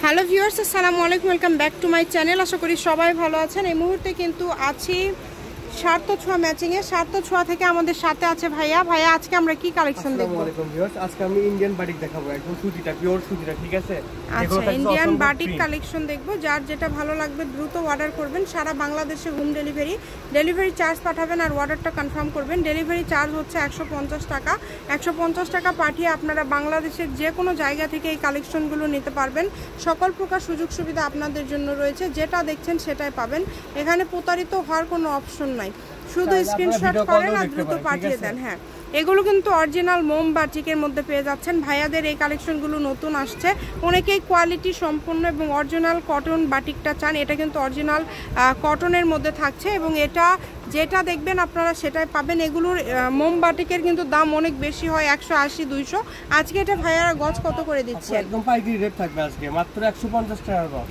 Hello viewers, আসসালামু আলাইকুম, welcome back to my channel. আশা করি সবাই ভালো আছেন। এই মুহূর্তে কিন্তু আছি সার্থ ছোঁয়া ম্যাচিংয়ে। সার্থ ছোঁয়া থেকে আমাদের সাথে আছে ভাইয়া। ভাইয়া, আজকে আমরা কি কালেকশন দেখব? আসসালামু আলাইকুম ভিউয়ার্স, আজকে আমি ইন্ডিয়ান বাটিক দেখাবো, একদম সুতিটা, পিওর সুতিটা, ঠিক আছে? আচ্ছা, ইন্ডিয়ান বাটিক কালেকশন দেখব। যার যেটা ভালো লাগবে দ্রুত অর্ডার করবেন। সারা বাংলাদেশে হোম ডেলিভারি চার্জ পাঠাবেন আর অর্ডারটা কনফার্ম করবেন। ডেলিভারি চার্জ হচ্ছে 150 টাকা। 150 টাকা পাঠিয়ে আপনারা বাংলাদেশের যে কোনো জায়গা থেকে এই কালেকশনগুলো নিতে পারবেন। সকল প্রকার সুযোগ সুবিধা আপনাদের জন্য রয়েছে। যেটা দেখছেন সেটাই পাবেন। এখানে প্রতারিত হওয়ার কোনো অপশন নাই। শুধু স্ক্রিনশট করেন আর দ্রুত পাঠিয়ে দেন। হ্যাঁ, এগুলো কিন্তু অরিজিনাল মোম বাটিকের মধ্যে পেয়ে যাচ্ছেন। ভাইয়াদের এই কালেকশনগুলো নতুন আসছে। অনেকেই কোয়ালিটি সম্পন্ন এবং অরিজিনাল কটন বাটিকটা চান। এটা কিন্তু অরিজিনাল কটনের মধ্যে থাকছে এবং এটা যেটা দেখবেন আপনারা সেটাই পাবেন। এগুলোর মোম বাটিকের কিন্তু দাম অনেক বেশি হয়, 180-200। আজকে এটা ভাইয়ারা গজ কত করে দিচ্ছে? একদম পাইকারি রেট থাকবে আজকে, মাত্র 150 টাকা গজ।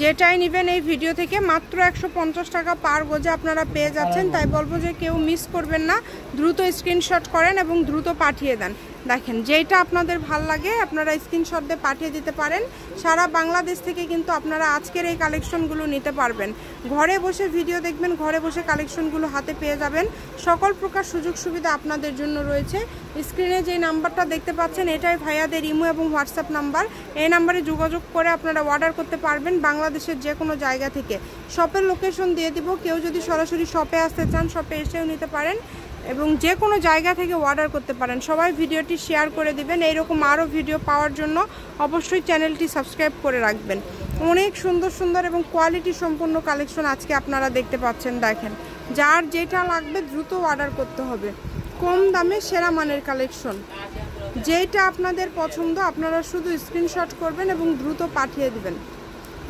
যেটাই নেবেন এই ভিডিও থেকে মাত্র 150 টাকা পার গজে আপনারা পেয়ে যাচ্ছেন। তাই বলবো যে কেউ মিস করবেন না, দ্রুত স্ক্রিনশট করেন এবং দ্রুত পাঠিয়ে দেন। দেখেন, যেটা আপনাদের ভাল লাগে আপনারা স্ক্রিনশট দিয়ে পাঠিয়ে দিতে পারেন। সারা বাংলাদেশ থেকে কিন্তু আপনারা আজকের এই কালেকশনগুলো নিতে পারবেন। ঘরে বসে ভিডিও দেখবেন, ঘরে বসে কালেকশনগুলো হাতে পেয়ে যাবেন। সকল প্রকার সুযোগ সুবিধা আপনাদের জন্য রয়েছে। স্ক্রিনে যে নাম্বারটা দেখতে পাচ্ছেন এটাই ভাইয়াদের ইমো এবং হোয়াটসঅ্যাপ নাম্বার। এই নাম্বারে যোগাযোগ করে আপনারা অর্ডার করতে পারবেন বাংলাদেশের যে কোনো জায়গা থেকে। শপের লোকেশন দিয়ে দিব। কেউ যদি সরাসরি শপে আসতে চান শপে এসেও নিতে পারেন এবং যে কোনো জায়গা থেকে অর্ডার করতে পারেন। সবাই ভিডিওটি শেয়ার করে দিবেন। এইরকম আরও ভিডিও পাওয়ার জন্য অবশ্যই চ্যানেলটি সাবস্ক্রাইব করে রাখবেন। অনেক সুন্দর সুন্দর এবং কোয়ালিটি সম্পন্ন কালেকশন আজকে আপনারা দেখতে পাচ্ছেন। দেখেন, যার যেটা লাগবে দ্রুত অর্ডার করতে হবে। কম দামে সেরা মানের কালেকশন, যেটা আপনাদের পছন্দ আপনারা শুধু স্ক্রিনশট করবেন এবং দ্রুত পাঠিয়ে দিবেন।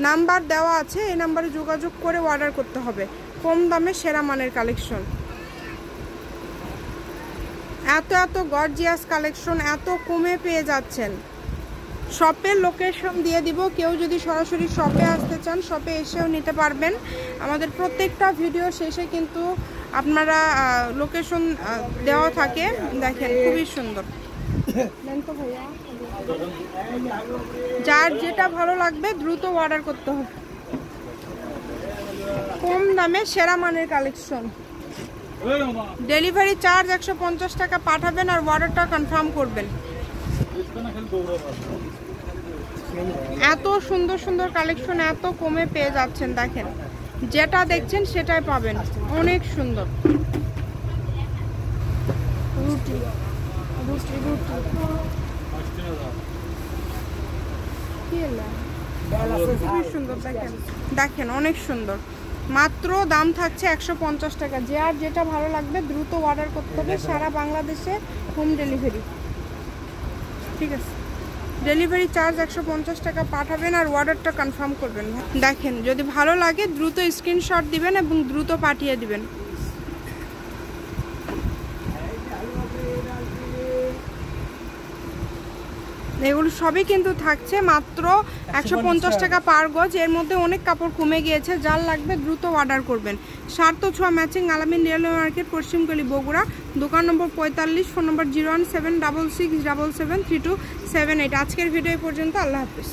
নাম্বার দেওয়া আছে, এই নাম্বারে যোগাযোগ করে অর্ডার করতে হবে। কম দামে সেরা মানের কালেকশন, এত গর্জিয়াস কালেকশন এত কমে পেয়ে যাচ্ছেন। শপের লোকেশন দিয়ে দিব। কেউ যদি সরাসরি শপে আসতে চান শপে এসেও নিতে পারবেন। আমাদের প্রত্যেকটা ভিডিও শেষে কিন্তু আপনারা লোকেশন দেওয়া থাকে। দেখেন, খুবই সুন্দর। যার যেটা ভালো লাগবে দ্রুত অর্ডার করতে হবে। কম দামে সেরা মানের কালেকশন। ডেলিভারি চার্জ 150 টাকা পাঠাবেন আর অর্ডারটা কনফার্ম করবেন। এত সুন্দর সুন্দর কালেকশন এত কমে পেয়ে যাচ্ছেন। দেখেন, যেটা দেখছেন সেটাই পাবেন। অনেক সুন্দর। রুটি রুটি রুটি খুবই সুন্দর। দেখেন অনেক সুন্দর। মাত্র দাম থাকছে 150 টাকা। যে আর যেটা ভালো লাগবে দ্রুত অর্ডার করতে হবে। সারা বাংলাদেশে হোম ডেলিভারি, ঠিক আছে? ডেলিভারি চার্জ 150 টাকা পাঠাবেন আর অর্ডারটা কনফার্ম করবেন। দেখেন, যদি ভালো লাগে দ্রুত স্ক্রিনশট দিবেন এবং দ্রুত পাঠিয়ে দিবেন। এগুলো সবই কিন্তু থাকছে মাত্র 150 টাকা পার গজ। এর মধ্যে অনেক কাপড় কমে গিয়েছে। যার লাগবে দ্রুত অর্ডার করবেন। সার্থ ছোঁয়া ম্যাচিং, আলামিন রেলওয়ে মার্কেট, পশ্চিমগলি, বগুড়া। দোকান নম্বর 45, ফোন নম্বর 01766773278। আজকের ভিডিও পর্যন্ত। আল্লাহ হাফিজ।